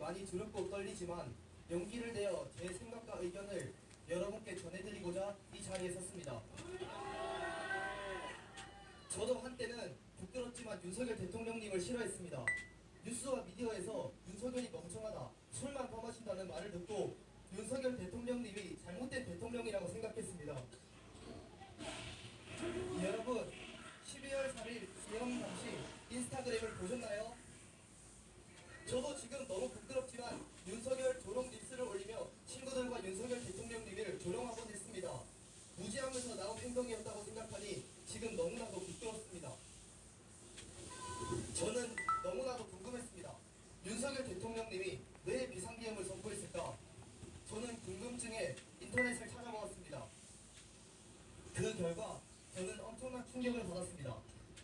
많이 두렵고 떨리지만 용기를 내어 제 생각과 의견을 여러분께 전해드리고자 이 자리에 섰습니다. 저도 한때는 부끄럽지만 윤석열 대통령님을 싫어했습니다. 뉴스와 미디어에서 윤석열이 멍청하다, 술만 퍼마신다는 말을 듣고 윤석열 대통령님이 잘못된 대통령이라고 생각했습니다. 여러분, 12월 4일 개헌 당시 인스타그램을 보셨나요? 저도 지금 너무 부끄럽지만 윤석열 조롱 립스를 올리며 친구들과 윤석열 대통령님을 조롱하곤 했습니다. 무지하면서 나온 행동이었다고 생각하니 지금 너무나도 부끄럽습니다. 저는 너무나도 궁금했습니다. 윤석열 대통령님이 왜 비상계엄을 선포했을까? 저는 궁금증에 인터넷을 찾아보았습니다. 그 결과 저는 엄청난 충격을 받았습니다.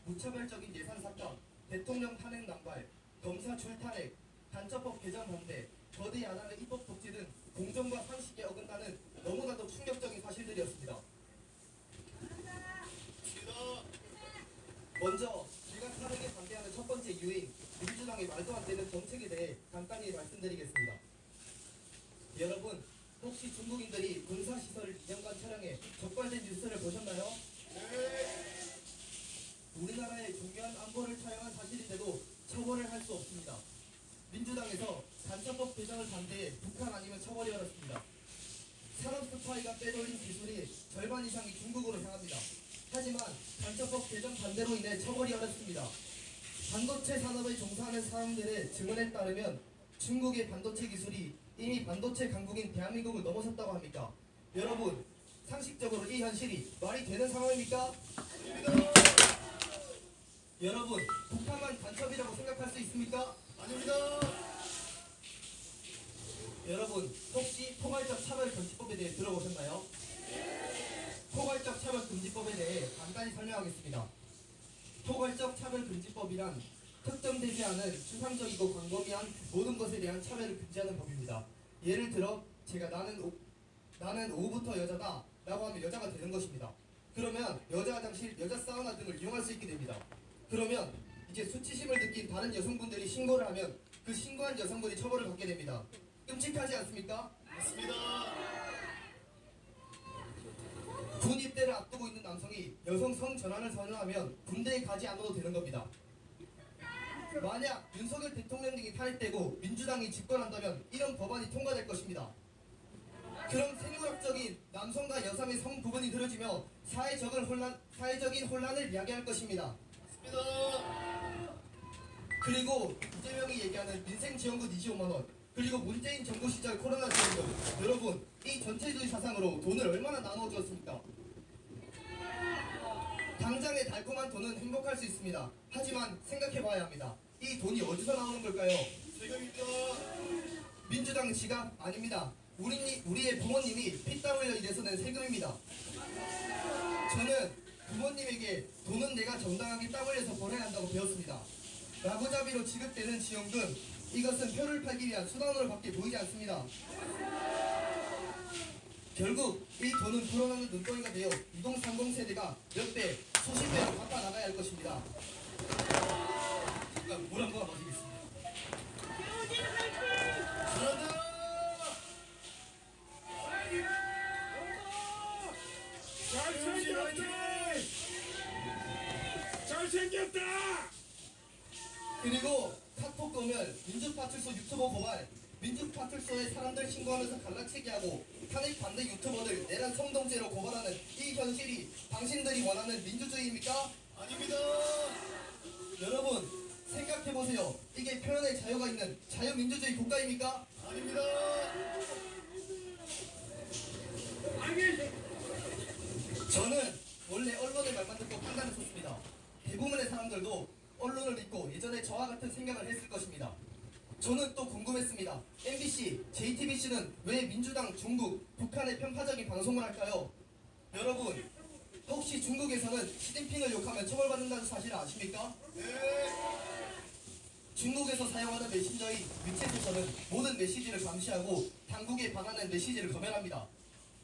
무차별적인 예산 삭감, 대통령 탄핵 남발, 검사 출탄핵, 간첩법 개정 반대, 거대 야당의 입법 독재 등 공정과 상식에 어긋나는 너무나도 충격적인 사실들이었습니다. 먼저 제가 탄핵에 반대하는 첫 번째 이유인 민주당의 말도 안 되는 정책에 대해 간단히 말씀드리겠습니다. 여러분, 혹시 중국인들이 군사시설을 2년간 촬영해 적발된 뉴스를 보셨나요? 네. 우리나라의 중요한 안보를 촬영한 사실인데도 처벌을 할 수 없습니다. 민주당에서 간첩법 개정을 반대해 북한 아니면 처벌이 어렵습니다. 산업 스파이가 빼돌린 기술이 절반 이상이 중국으로 향합니다. 하지만 간첩법 개정 반대로 인해 처벌이 어렵습니다. 반도체 산업에 종사하는 사람들의 증언에 따르면 중국의 반도체 기술이 이미 반도체 강국인 대한민국을 넘어섰다고 합니다. 여러분, 상식적으로 이 현실이 말이 되는 상황입니까? 아닙니다. 여러분, 북한만 간첩이라고 생각할 수 있습니까? 아닙니다. 여러분, 혹시 포괄적 차별금지법에 대해 들어보셨나요? 포괄적 차별금지법에 대해 간단히 설명하겠습니다. 포괄적 차별금지법이란 특정되지 않은 추상적이고 광범위한 모든 것에 대한 차별을 금지하는 법입니다. 예를 들어 제가 나는 오후부터 여자다 라고 하면 여자가 되는 것입니다. 그러면 여자 화장실, 여자 사우나 등을 이용할 수 있게 됩니다. 그러면 이제 수치심을 느낀 다른 여성분들이 신고를 하면 그 신고한 여성분이 처벌을 받게 됩니다. 끔찍하지 않습니까? 맞습니다. 군 입대를 앞두고 있는 남성이 여성 성전환을 선언하면 군대에 가지 않아도 되는 겁니다. 만약 윤석열 대통령이 탄핵되고 민주당이 집권한다면 이런 법안이 통과될 것입니다. 그럼 생물학적인 남성과 여성의 성 부분이 흐려지며 사회적인 혼란을 야기할 것입니다. 맞습니다. 그리고 이재명이 얘기하는 민생지원금 25만원, 그리고 문재인 정부 시절 코로나 지원금, 여러분, 이 전체주의 사상으로 돈을 얼마나 나눠 주었습니까? 당장의 달콤한 돈은 행복할 수 있습니다. 하지만 생각해봐야 합니다. 이 돈이 어디서 나오는 걸까요? 세금입니다. 민주당 지갑 아닙니다. 우리의 부모님이 피땀 흘려 일해서 낸 세금입니다. 저는 부모님에게 돈은 내가 정당하게 땀 흘려서 벌어야 한다고 배웠습니다. 마구잡이로 지급되는 지원금, 이것은 표를 팔기 위한 수단으로 밖에 보이지 않습니다. 결국 이 돈은 불어나는 눈덩이가 되어 2030 세대가 몇 배, 수십 배로 갚아 나가야 할 것입니다. 잠깐 물 한 번 마시겠습니다. 잘생겼다! 그리고 카톡 검열, 민주파출소 유튜버 고발, 민주파출소에 사람들 신고하면서 갈라치기 하고 탄핵 반대 유튜버들 내란 성동죄로 고발하는 이 현실이 당신들이 원하는 민주주의입니까? 아닙니다. 여러분, 생각해보세요. 이게 표현의 자유가 있는 자유민주주의 국가입니까? 아닙니다. 저는 원래 언론의 말만 듣고 판단했었습니다. 대부분의 사람들도 언론을 믿고 예전에 저와 같은 생각을 했을 것입니다. 저는 또 궁금했습니다. MBC, JTBC는 왜 민주당, 중국, 북한의 편파적인 방송을 할까요? 여러분, 혹시 중국에서는 시진핑을 욕하면 처벌받는다는 사실을 아십니까? 네. 중국에서 사용하는 메신저인 위챗에서는 모든 메시지를 감시하고 당국에 반하는 메시지를 검열합니다.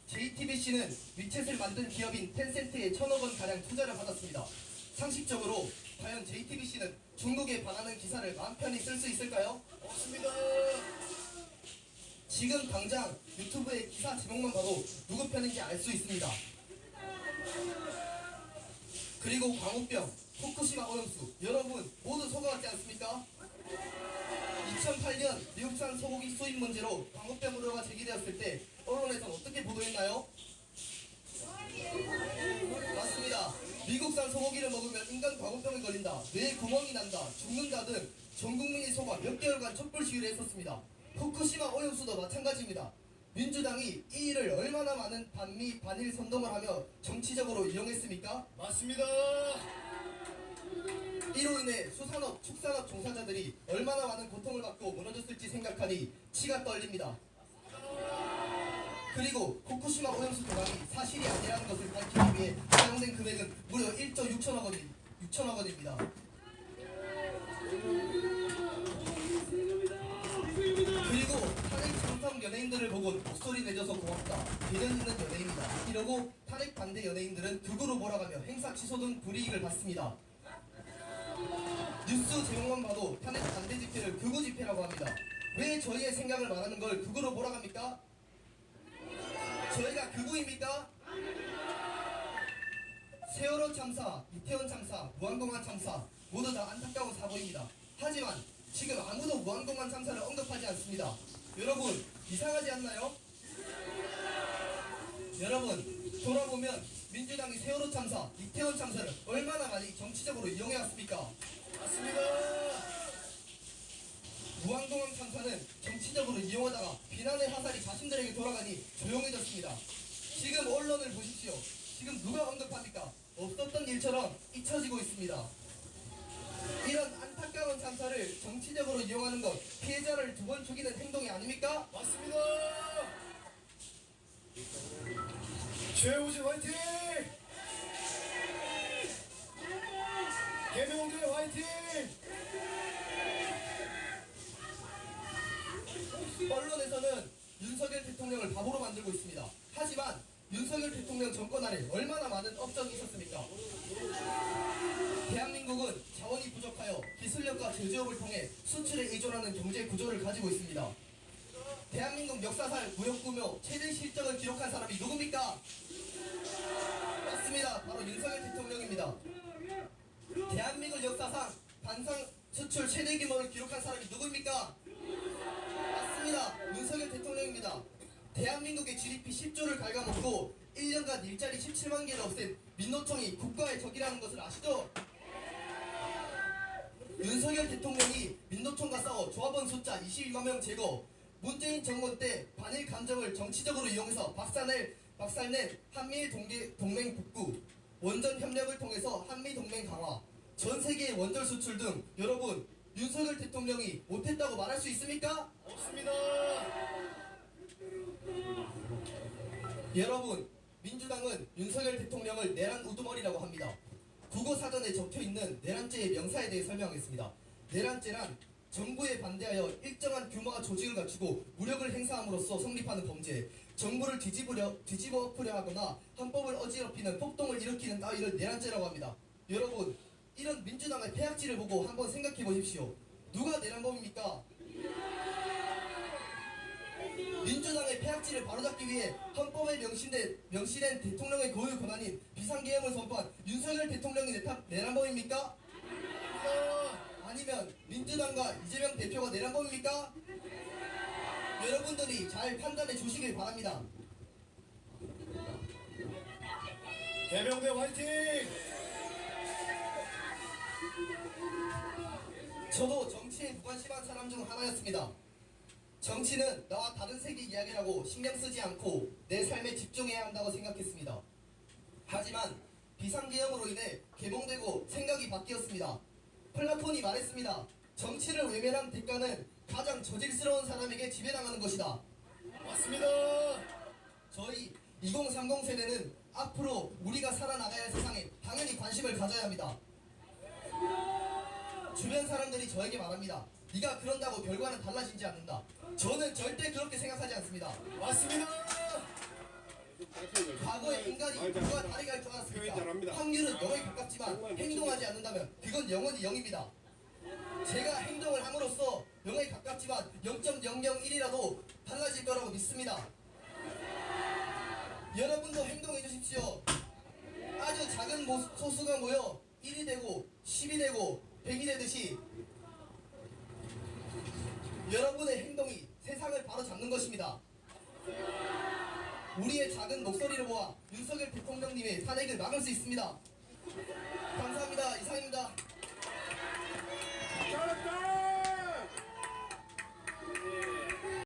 JTBC는 위챗을 만든 기업인 텐센트에 1,000억 원 가량 투자를 받았습니다. 상식적으로 과연 JTBC는 중국에 반하는 기사를 마음 편히 쓸 수 있을까요? 없습니다. 지금 당장 유튜브의 기사 제목만 봐도 누구 편인지 알 수 있습니다. 그리고 광우병, 후쿠시마 오염수, 여러분 모두 속아왔지 않습니까? 2008년 미국산 소고기 수입 문제로 광우병 우려가 제기되었을 때 언론에서는 어떻게 보도했나요? 맞습니다. 미국산 소고기를 먹으면 인간 광우병에 걸린다, 뇌에 구멍이 난다, 죽는다 등 전 국민이 속아 몇 개월간 촛불 시위를 했었습니다. 후쿠시마 오염수도 마찬가지입니다. 민주당이 이 일을 얼마나 많은 반미 반일 선동을 하며 정치적으로 이용했습니까? 맞습니다. 이로 인해 수산업, 축산업 종사자들이 얼마나 많은 고통을 받고 무너졌을지 생각하니 치가 떨립니다. 그리고 후쿠시마 오염수 도감이 사실이 아니라는 것을 밝히기 위해 사용된 금액은 무려 1조 6천억 원입니다. 그리고 탄핵 찬성 연예인들을 보고 목소리 내줘서 고맙다, 개념 있는 연예인이다 이러고 탄핵 반대 연예인들은 극으로 몰아가며 행사 취소 등 불이익을 받습니다. 뉴스 제목만 봐도 탄핵 반대 집회를 극우 집회라고 합니다. 왜 저희의 생각을 말하는 걸 극으로 몰아갑니까? 저희가 극우입니까? 세월호 참사, 이태원 참사, 무안공항 참사 모두 다 안타까운 사고입니다. 하지만 지금 아무도 무안공항 참사를 언급하지 않습니다. 여러분 이상하지 않나요? 여러분 돌아보면 민주당이 세월호 참사, 이태원 참사를 얼마나 많이 정치적으로 이용해왔습니까? 맞습니다. 무안공항 참사는 정치적으로 이용하다가 비난의 화살이 자신들에게 돌아가니 조용해졌습니다. 지금 언론을 보십시오. 지금 누가 언급합니까? 없었던 일처럼 잊혀지고 있습니다. 이런 안타까운 참사를 정치적으로 이용하는 것, 피해자를 두 번 죽이는 행동이 아닙니까? 맞습니다. 최우진 화이팅! 개명대 화이팅! 언론에서는 윤석열 대통령을 바보로 만들고 있습니다. 하지만 윤석열 대통령 정권 안에 얼마나 많은 업적이 있었습니까? 대한민국은 자원이 부족하여 기술력과 제조업을 통해 수출에 의존하는 경제 구조를 가지고 있습니다. 대한민국 역사상 무역구며 최대 실적을 기록한 사람이 누굽니까? 맞습니다. 바로 윤석열 대통령입니다. 대한민국 역사상 반상 수출 최대 규모를 기록한 사람이 누구입니까? 맞습니다. 윤석열 대통령입니다. 대한민국의 GDP 10조를 갉아먹고 1년간 일자리 17만 개를 없앤 민노총이 국가의 적이라는 것을 아시죠? 윤석열 대통령이 민노총과 싸워 조합원 숫자 22만 명 제거, 문재인 정권 때 반일 감정을 정치적으로 이용해서 박살낸 한미일 동맹 복구, 원전 협력을 통해서 한미 동맹 강화, 전 세계의 원전 수출 등 여러분 윤석열 대통령이 못했다고 말할 수 있습니까? 없습니다. 여러분 민주당은 윤석열 대통령을 내란 우두머리라고 합니다. 국어사전에 적혀있는 내란죄의 명사에 대해 설명하겠습니다. 내란죄란 정부에 반대하여 일정한 규모와 조직을 갖추고 무력을 행사함으로써 성립하는 범죄, 정부를 뒤집어 엎으려 하거나 헌법을 어지럽히는 폭동을 일으키는 따위를 내란죄라고 합니다. 여러분 이런 민주당의 폐악질을 보고 한번 생각해 보십시오. 누가 내란범입니까? 민주당의 폐악질을 바로잡기 위해 헌법에 명시된 대통령의 고유 권한인 비상계엄을 선포한 윤석열 대통령이 내란범입니까? 아니면 민주당과 이재명 대표가 내란범입니까? 여러분들이 잘 판단해 주시길 바랍니다. 개명대 화이팅! 저도 정치에 무관심한 사람 중 하나였습니다. 정치는 나와 다른 세계 이야기라고 신경 쓰지 않고 내 삶에 집중해야 한다고 생각했습니다. 하지만 비상계엄으로 인해 개봉되고 생각이 바뀌었습니다. 플라톤이 말했습니다. 정치를 외면한 대가는 가장 저질스러운 사람에게 지배당하는 것이다. 맞습니다. 저희 2030 세대는 앞으로 우리가 살아나가야 할 세상에 당연히 관심을 가져야 합니다. 주변 사람들이 저에게 말합니다. 네가 그런다고 결과는 달라지지 않는다. 저는 절대 그렇게 생각하지 않습니다. 맞습니다. 과거의 인간이 누가 다리가 할 줄 알았습니까? 확률은 0에 가깝지만 행동하지 않는다면 그건 영원히 0입니다. 제가 행동을 함으로써 0에 가깝지만 0.001이라도 달라질 거라고 믿습니다. 여러분도 행동해 주십시오. 아주 작은 소수가 모여 1이 되고 10이 되고 100이 되듯이 여러분의 행동이 세상을 바로잡는 것입니다. 우리의 작은 목소리를 모아 윤석열 대통령님의 탄핵을 막을 수 있습니다. 감사합니다. 이상입니다.